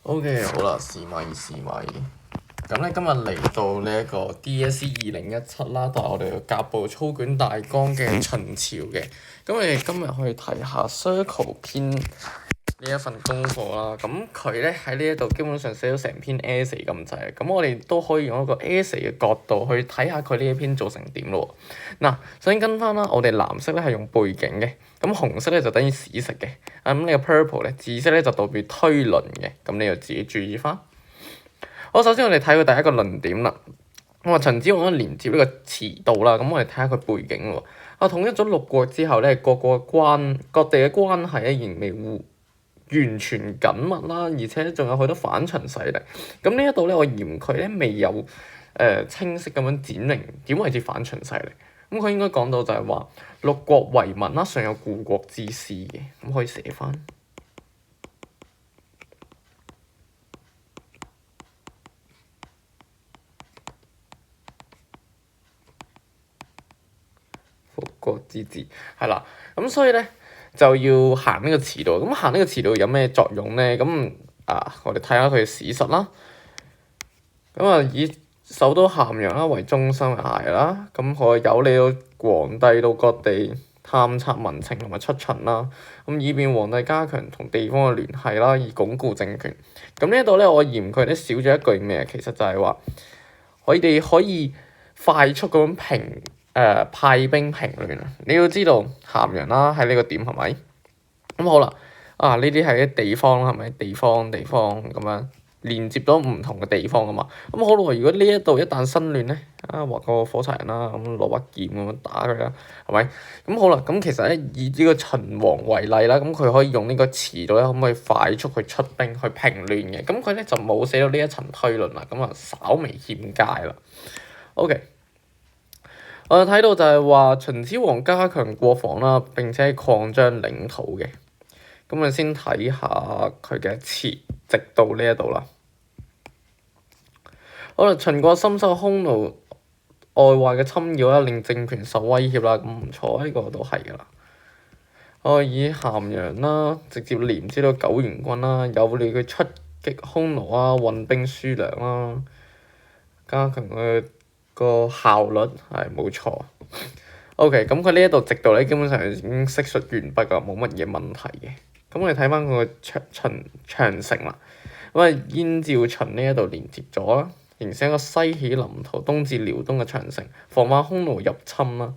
OK，好啦，試咪。咁咧今日嚟到呢一個 DSE 2017啦，但係我哋嘅甲部操卷大綱嘅秦朝嘅。咁我哋今日去睇下 Circle 篇呢一份功課啦。咁佢咧喺呢一度基本上寫咗成篇 essay 咁滯。咁我哋都可以用一個 essay 嘅角度去睇下佢呢一篇做成點咯。嗱，首先跟翻啦，我哋藍色咧係用背景嘅，咁紅色咧就等於史實嘅。咁呢個 purple 咧，紫色咧就代表推論嘅。咁你就自己注意翻。好，首先我哋睇佢第一個論點啦。我話秦始皇連接呢個馳道啦，咁我哋睇下佢背景喎。統一咗六國之後咧，各地嘅關係咧仍未完全緊密啦，而且仲有好多反秦勢力。咁呢一度咧，我嫌佢咧未有清晰咁樣展明點為之反秦勢力。咁佢應該講到就係話六國為民啦，尚有故國之師嘅，咁可以寫翻。復國之治係啦，咁所以咧就要行呢個馳道。咁行呢個馳道有咩作用咧？咁我哋睇下佢嘅史實啦。咁以首都咸陽啦為中心嘅啦，咁可有利到皇帝到各地探察民情同埋出巡啦，咁以便皇帝加強同地方嘅聯繫啦，以鞏固政權。咁呢一度咧，我嫌佢咧少咗一句咩？其實就係話我哋可以快速咁派兵平亂啊！你要知道咸陽啦，喺呢個點係咪？咁好啦，呢啲係啲地方啦，係咪？地方咁樣連接咗唔同嘅地方啊嘛。咁好啦，如果呢一度一旦生亂咧，畫個火柴人啦，咁攞把劍咁樣打佢啦，係咪？咁好啦，咁其實咧以呢個秦王為例啦，咁佢可以用呢個馳道咧，可唔可以快速去出兵去平亂嘅？咁佢咧就冇寫到呢一層推論啦，咁稍微欠佳啦。OK。我哋睇到就係話秦始皇加強國防啦，並且擴張領土嘅。咁我哋先睇下佢嘅詞，直到呢一度啦。好啦，秦國深受匈奴外患嘅侵擾啦，令政權受威脅啦，咁唔錯，呢個都係㗎啦。以咸陽啦，直接連接到九原軍啦，有利佢出擊匈奴啊，運兵輸糧啦，加強佢個效率係冇錯。OK，咁佢呢一度直道咧，基本上已經悉述完畢㗎，冇乜嘢問題嘅。咁我哋睇翻佢個長城啦。燕趙秦呢一度連接咗啦，形成一個西起臨洮、東至遼東嘅長城，防範匈奴入侵啦，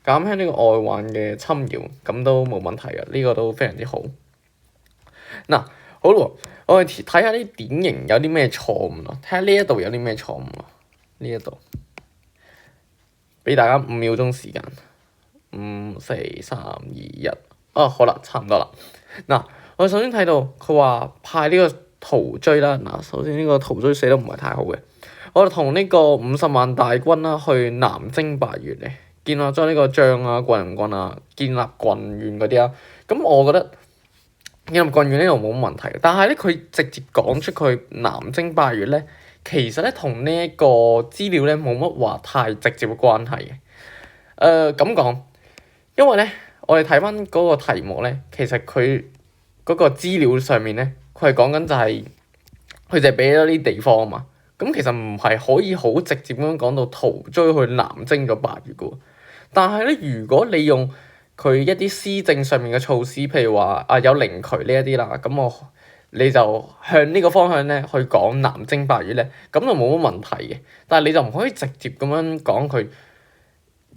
減輕呢個外患嘅侵擾，咁都冇問題嘅。呢個都非常之好。嗱，好啦，我哋睇下啲典型有啲咩錯誤咯，睇下呢一度有啲咩錯誤啊。呢一度俾大家5秒鐘時間，5、4、3、2、1。好啦，差唔多啦。嗱，我哋首先睇到佢話派呢個屠睢啦。嗱，首先呢個屠睢寫得唔係太好嘅。我哋同呢個50萬大軍啦，去南征百越咧，建立咗呢個張啊、貴人郡啊，建立郡縣嗰啲啊。咁我覺得建立郡縣呢度冇乜問題，但係咧佢直接講出佢南征百越咧，其實咧同呢一個資料咧冇乜話太直接嘅關係嘅。咁講，因為咧我哋睇翻嗰個題目咧，其實佢嗰個資料上面咧，佢係講緊就係佢就係俾咗啲地方啊嘛。咁其實唔係可以好直接咁樣講到屠睢去南征咗百越嘅喎。但係咧，如果你用佢一啲施政上面嘅措施，譬如話有靈渠呢一啲啦，咁你就向呢個方向咧去講南征百越咧，咁就冇乜問題嘅。但係你就唔可以直接咁樣講佢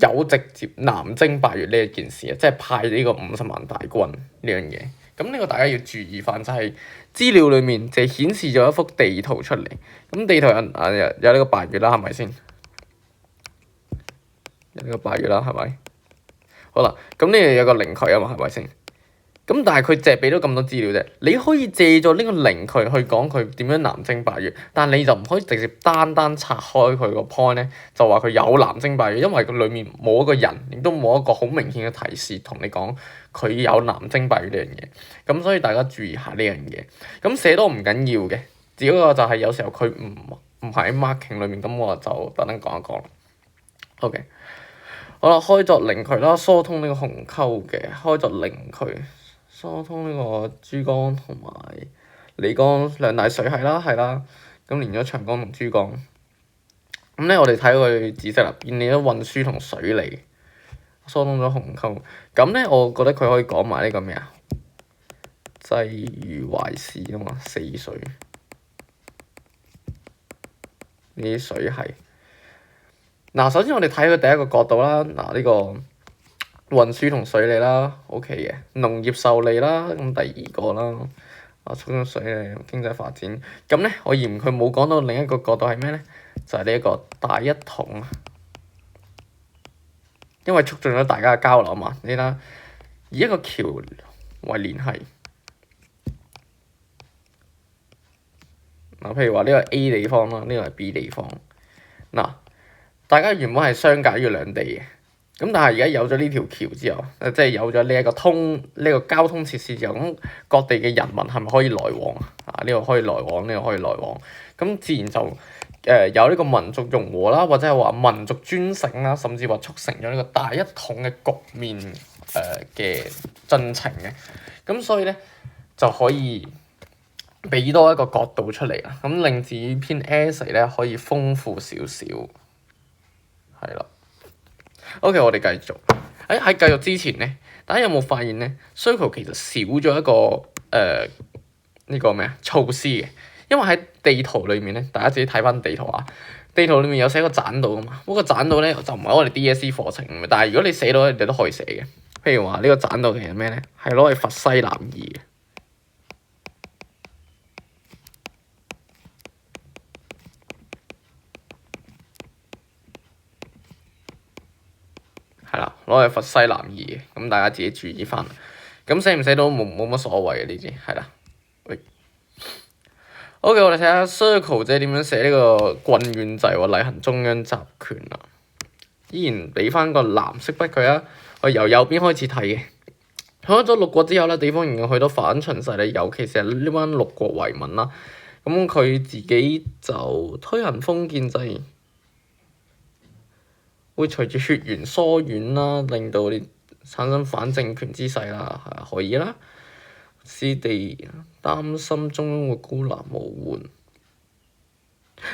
有直接南征百越呢一件事啊，即係派呢個50萬大軍呢樣嘢。咁呢個大家要注意翻，就係資料裡面就顯示咗一幅地圖出嚟。咁地圖有呢個百越啦，係咪先？有呢個百越啦，係咪？好啦，咁呢度有個靈渠啊嘛，係咪先？咁但係佢淨係俾咗咁多資料啫，你可以借助呢個靈渠去講佢點樣南征百越，但係你就唔可以直接單拆開佢個 point 咧，就話佢有南征百越，因為佢裡面冇一個人，亦都冇一個好明顯嘅提示同你講佢有南征百越呢樣嘢。咁所以大家注意下呢樣嘢。咁寫多唔緊要嘅，只不過就係有時候佢唔喺 marking 裡面，咁我就特登講一講。OK，好啦，開鑿靈渠啦，疏通呢個鴻溝嘅，開鑿靈渠。疏通呢個珠江同埋漓江兩大水系啦，係啦，咁連咗長江同珠江。咁咧，我哋睇佢知識啦，便利咗運輸同水利，疏通咗鴻溝。咁咧，我覺得佢可以講埋呢個咩啊？濟渝淮泗啊嘛，四水呢啲水系。嗱，首先我哋睇佢第一個角度啦，嗱呢個運輸同水利啦 ，OK 嘅，農業受利啦，咁第二個啦，促進水利經濟發展。咁咧，我嫌佢冇講到另一個角度係咩咧？就係呢一個大一統啊，因為促進咗大家嘅交流嘛。你睇下，以一個橋為聯繫。嗱，譬如話呢個 A 地方啦，呢個係 B 地方。嗱，大家原本係相隔於兩地嘅，咁但係而家有咗呢條橋之後，即係有咗呢一個交通設施之後，咁各地嘅人民係咪可以來往啊？呢個可以來往，呢個可以來往，咁自然就有呢個民族融和啦，或者係話民族專政啦，甚至話促成咗呢個大一統嘅局面嘅進程嘅，咁所以咧就可以俾多一個角度出嚟啦，咁令自己篇 essay 咧可以豐富少少，係啦。OK，我哋繼續。喺繼續之前咧，大家有冇發現咧，Circle 其實少咗一個呢個咩啊措施嘅？因為喺地圖裏面咧，大家自己睇翻地圖啊。地圖裏面有寫個棧道噶嘛，嗰個棧道咧就唔係我哋 DSE 課程嘅，但係如果你寫到，你都可以寫嘅。譬如話呢個棧道其實咩咧？係攞嚟佛西南移嘅。係啦，攞嚟佛西南移嘅，咁大家自己注意翻。咁寫唔寫到冇乜所謂嘅呢啲，係啦。OK，我哋睇下 Circle 姐點樣寫呢個郡縣制喎，厲行中央集權啦。依然俾翻個藍色筆佢啊，我由右邊開始睇嘅。開咗六國之後咧，地方仍有許多反秦勢力，尤其是係呢班六國遺民啦。咁佢自己就推行封建制，會隨住血緣疏遠啦，令到你產生反政權之勢啦，係可以啦。使地擔心中央會孤立無援。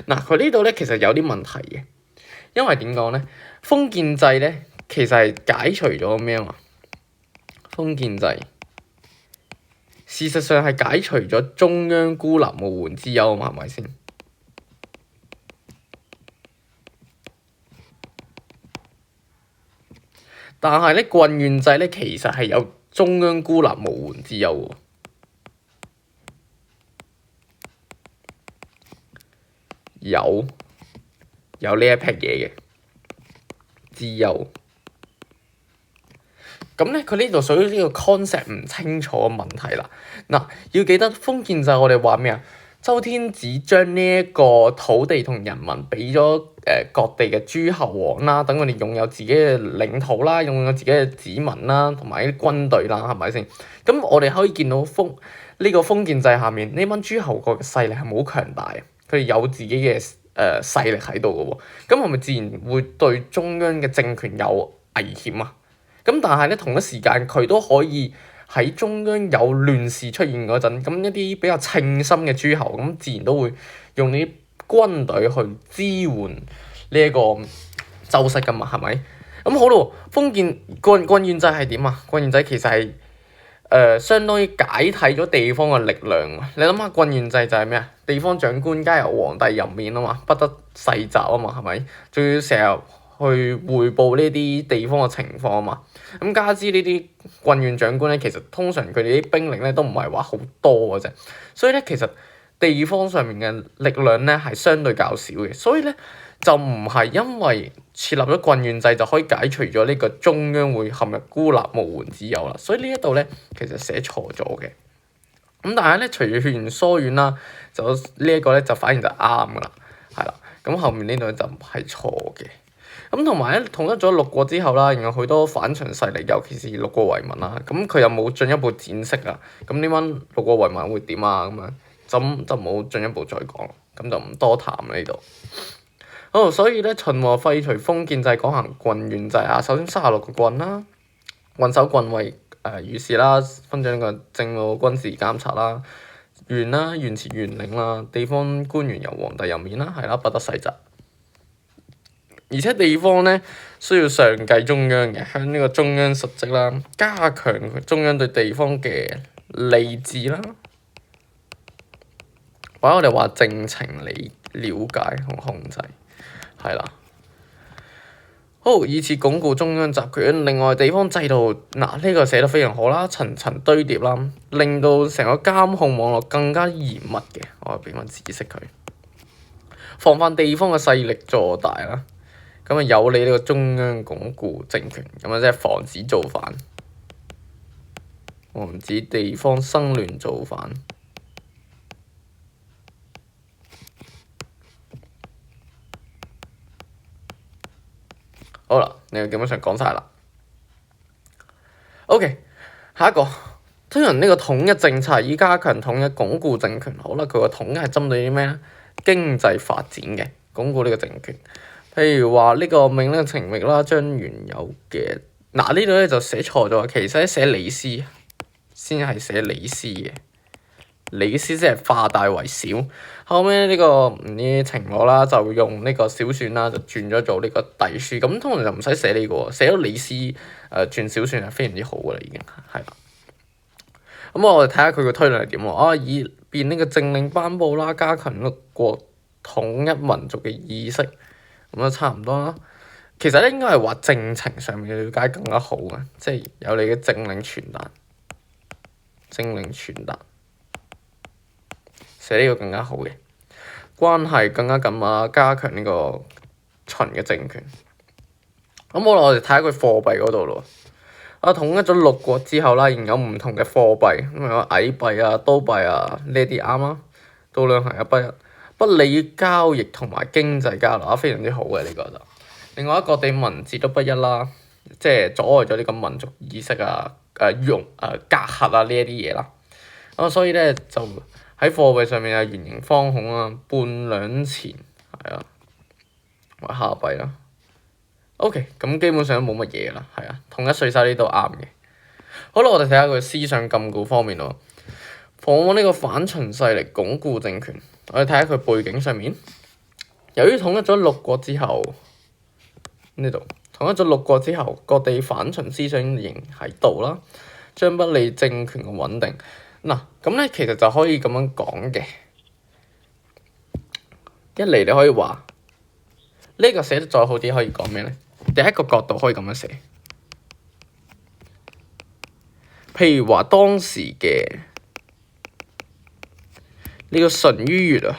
嗱，佢呢度咧其實有啲問題嘅，因為點講咧？封建制咧其實係解除咗咩啊？封建制事實上係解除咗中央孤立無援之憂啊嘛，係咪先？但係咧，郡縣制咧其實係有中央孤立無援之憂喎。有呢一批嘢嘅之憂。咁咧，佢呢度屬於呢個 concept 唔清楚嘅問題啦。嗱，要記得封建制我哋話咩啊？周天子將呢一個土地同人民俾咗各地嘅諸侯王啦，等佢哋擁有自己嘅領土啦，擁有自己嘅子民啦，同埋啲軍隊啦，係咪先？咁我哋可以見到呢個封建制下面呢班諸侯國嘅勢力係冇強大嘅，佢哋有自己嘅勢力喺度嘅喎，咁係咪自然會對中央嘅政權有危險啊？咁但係咧，同一時間佢都可以喺中央有亂事出現嗰陣，咁一啲比較稱心嘅諸侯，咁自然都會用呢啲軍隊去支援呢一個周室噶嘛，係咪？咁好咯，封建郡縣制係點啊？郡縣制其實係相當於解體咗地方嘅力量。你諗下，郡縣制就係咩啊？地方長官皆由皇帝任免啊嘛，不得世襲啊嘛，係咪？仲要成日去彙報呢啲地方嘅情況啊嘛。咁加之呢啲郡縣長官咧，其實通常佢哋啲兵力咧都唔係話好多嘅啫，所以咧其實地方上面嘅力量咧係相對較少嘅，所以咧就唔係因為設立咗郡縣制就可以解除咗呢個中央會陷入孤立無援之憂啦。所以呢一度咧其實寫錯咗嘅。咁但係咧，隨住血緣疏遠啦，就呢一個咧就反而就啱噶啦，係啦。咁後面呢度就唔係錯嘅。咁同埋咧，統一咗六國之後啦，仍有許多反秦勢力，尤其是六國遺民啦。咁佢又冇進一步展示啊。咁呢班六國遺民會點啊？咁樣就冇進一步再講，咁就唔多談呢度。好，所以咧，秦和廢除封建制，講行郡縣制啊。首先36個郡啦，郡守郡尉御史啦，分掌呢個政務軍事監察啦。縣啦、縣治縣令啦，地方官員由皇帝任免啦，係啦，不得世襲。而且地方咧需要上計中央嘅，向呢個中央述職啦，加強中央對地方嘅吏治啦，或者我哋話政情了解同控制，係啦。好，以此鞏固中央集權。另外地方制度，呢個寫得非常好啦，層層堆疊啦，令到成個監控網絡更加嚴密嘅。我俾翻紫色佢，防範地方嘅勢力坐大啦。咁啊，有利呢個中央鞏固政權，咁啊即係防止造反，防止地方生亂造反。好啦，你基本上講晒啦。OK， 下一個推行呢個統一政策，以加強統一鞏固政權。好啦，佢個統一係針對啲咩咧？經濟發展嘅，鞏固呢個政權。譬如話呢個命令程域啦，將原有嘅呢度咧就寫錯咗，其實寫李斯先係寫李斯嘅。李斯即係化大為小，後尾呢個唔知程羅啦，就用呢個小算啦，就轉咗做呢個隸書。咁通常就唔使寫呢個，寫咗李斯轉小算係非常之好噶啦，已經係啦。咁我哋睇下佢個推論係點喎？以便呢個政令頒布啦，加強呢個國統一民族嘅意識。咁都差唔多啦。其實咧應該係話政情上面嘅了解更加好嘅，即係有你嘅政令傳達，寫呢個更加好嘅關係更加緊密，加強呢個秦嘅政權。咁好啦，我哋睇下佢貨幣嗰度咯。統一咗六國之後啦，仍有唔同嘅貨幣，咁有矮幣啊、刀幣啊呢啲啱啦，度量衡一不一。不利交易同埋經濟交流，非常之好嘅呢個就。另外各地文字都不一啦，即係阻礙咗呢個民族意識啊、隔閡啊呢一啲嘢啦。所以咧就喺貨幣上面有圓形、方孔啊、半兩錢係啊，或蝦幣啦。OK， 咁基本上都冇乜嘢啦，係啊，統一稅收呢度啱嘅。好啦，我哋睇下佢思想禁錮方面咯，防止呢個反秦勢力，鞏固政權。我哋睇下佢背景上面，由於統一咗六國之後，呢度統一咗六國之後，各地反秦思想仍喺度啦，將不利政權嘅穩定。咁咧其實就可以咁樣講嘅。一嚟你可以話呢個寫得再好啲，可以講咩咧？第一個角度可以咁樣寫，譬如話當時嘅呢個淳于越啊，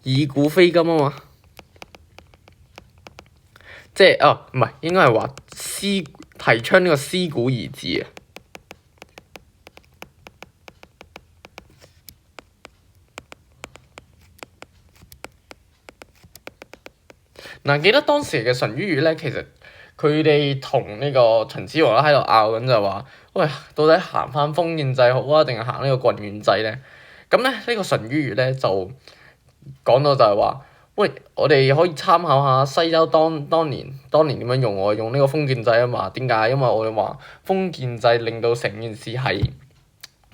以古非今啊嘛，即係唔係應該係話提倡呢個思古而治啊。記得當時嘅淳于越咧，其實佢哋同呢個秦始皇喺度拗緊就話，喂，到底行翻封建制好啊，定係行呢個郡縣制咧？咁咧呢個淳于越咧就講到就係話，喂，我哋可以參考下西周當年點樣用喎，用呢個封建制啊嘛。點解？因為我哋話封建制令到成件事係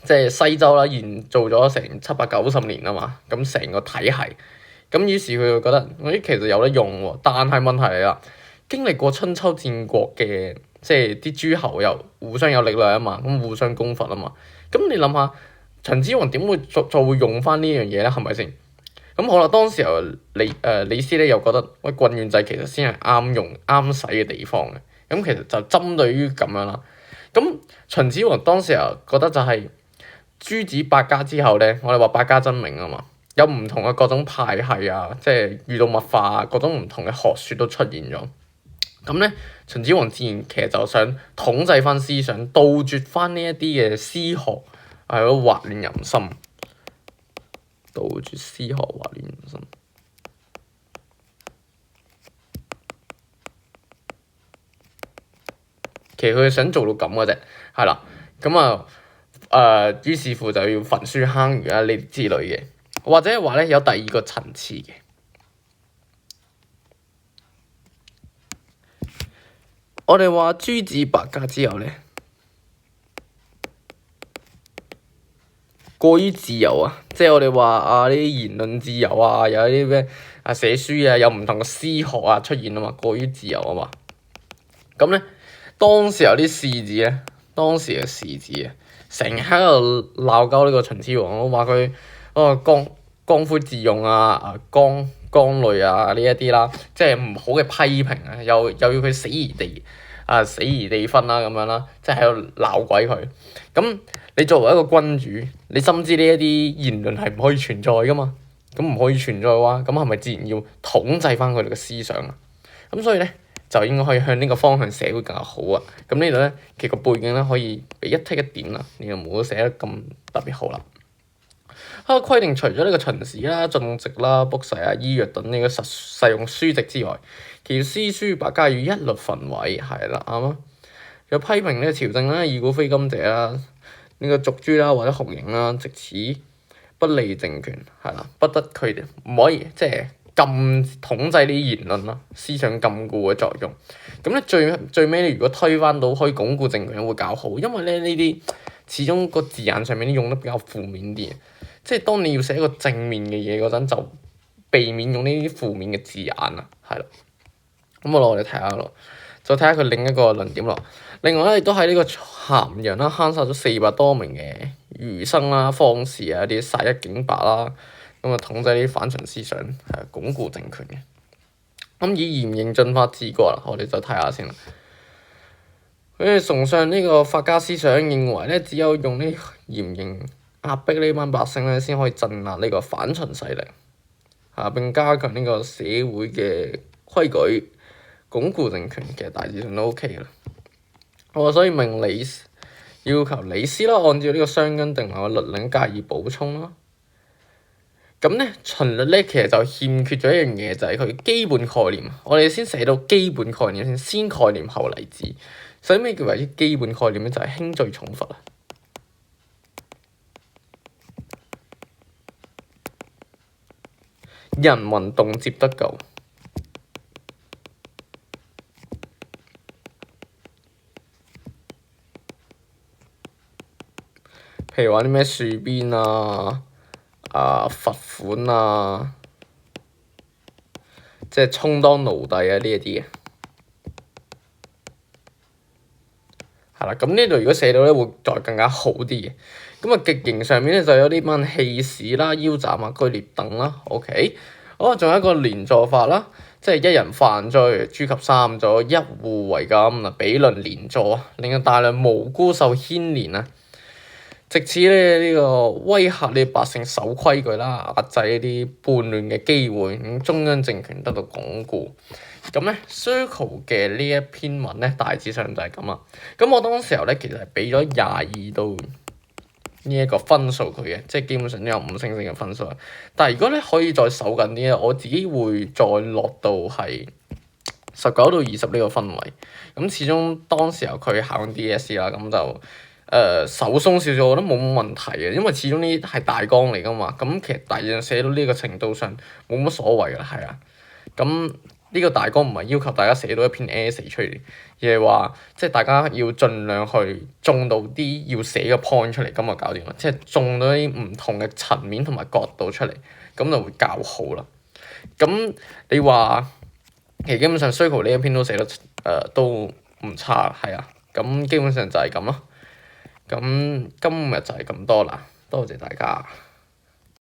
即係西周啦，延做咗成790年啊嘛，咁成個體系。咁於是佢就覺得，其實有得用喎，但係問題嚟啦，經歷過春秋戰國嘅，即係啲諸侯又互相有力量啊嘛，咁互相攻伐啊嘛，咁你諗下，秦始皇點會再會用翻呢樣嘢咧？係咪先？咁好啦，當時候李斯咧又覺得，喂，郡縣制其實先係啱用啱使嘅地方嘅，咁其實就針對於咁樣啦。咁秦始皇當時候覺得就係諸子百家之後咧，我哋話百家爭鳴啊嘛。有唔同嘅各種派系啊，即係遇到物化啊，各種唔同嘅學説都出現咗。咁咧，秦始皇自然其實就想統制翻思想，杜絕翻呢一啲嘅私學，係咯，惑亂人心。杜絕私學，惑亂人心。其實佢想做到咁嘅啫，係啦。咁於是乎就要焚書坑儒啊呢啲之類嘅。或者係話咧有第二個層次嘅，我哋話諸子百家之後咧，過於自由啊，即係我哋話啊啲言論自由啊，有啲咩啊寫書啊，有唔同嘅詩學啊出現啊嘛，過於自由啊嘛。咁咧，當時有啲士子咧，當時嘅士子啊，成日喺度鬧交呢個秦始皇，話佢光輝自用啊，剛戾啊呢一啲啦，即係唔好嘅批評啊，又要佢死而地分啦咁樣啦，即係喺度鬧鬼佢。咁你作為一個君主，你深知呢一啲言論係唔可以存在噶嘛？咁唔可以存在嘅話，咁係咪自然要統制翻佢哋嘅思想啊？咁所以咧，就應該可以向呢個方向寫會更加好啊！咁呢度咧，其實個背景咧可以俾一剔一點啦，你又冇寫得咁特別好啦。規定除咗呢個秦史啦、進籍啦、卜筮啊、醫藥等呢個實用書籍之外，其詩書百家與一律焚毀，係啦，啱啊！有批評呢個朝政啦、以古非今者啦、呢個族誅啦或者酷刑啦，藉此不利政權，係啦，不得佢哋唔可以即係禁統制呢啲言論啦，思想禁錮嘅作用。咁咧最尾如果推翻到可以鞏固政權會較好，因為咧呢啲始終個字眼上面用得比較負面啲，即係當你要寫一個正面嘅嘢嗰陣，就避免用呢啲負面嘅字眼啊，係啦。咁我哋睇下咯，再睇下佢另一個論點咯。另外咧，亦都喺呢個咸陽啦，坑殺咗400多名嘅儒生啦、方士啊啲殺一儆百啦，咁啊統制啲反秦思想，係鞏固政權嘅。咁以嚴刑峻法治國啦，我哋就睇下先啦。佢哋崇尚呢個法家思想，認為咧只有用呢嚴刑壓迫呢班百姓咧，先可以鎮壓呢個反秦勢力，並加強呢個社會嘅規矩，鞏固政權。其實大致上都 OK 啦。所以命要求李斯啦，按照呢個商鞅定立嘅律令加以補充啦。咁咧秦律咧其實就欠缺咗一樣嘢，就係佢基本概念。我哋先寫到基本概念先概念後嚟治。所以咩叫為之基本概念咧？就係輕罪重罰啊！人民動輒得咎。譬如話啲咩戍邊啊、罰款啊，即係充當奴隸啊呢一啲嘅。係啦，咁呢度如果寫到咧，會再更加好啲嘅。咁啊，極刑上面咧就有啲乜棄市啦、腰斬啊、拘獵等啦。OK，好，仲有一個連坐法啦，即係一人犯罪，諸及3組，一戶為禁，比論連坐，令到大量無辜受牽連啊。藉此咧呢個威嚇你百姓守規矩啦，壓制一啲叛亂嘅機會，咁中央政權得到鞏固。咁咧 Circle 嘅呢一篇文咧，大致上就係咁啦。咁我當時候咧，其實係俾咗22到呢一個分數佢嘅，即係基本上都有5星星嘅分數。但係如果咧可以再手緊啲咧，我自己會再落到係19到20呢個分位。咁始終當時候佢考緊 DSE 啦，咁就手鬆少少，我覺得冇乜問題嘅，因為始終呢啲係大綱嚟噶嘛。咁其實大致寫到呢個程度上冇乜所謂噶啦，係啊。咁呢個大綱唔係要求大家寫到一篇 essay 出嚟，而係話即係大家要盡量去種到啲要寫嘅 point 出嚟，咁就搞掂啦。即係種到啲唔同嘅層面同埋角度出嚟，咁就會較好啦。咁你話其實基本上 Circle 呢一篇都寫得都唔差，係啊。咁基本上就係咁咯。咁今日就係咁多啦，多謝大家。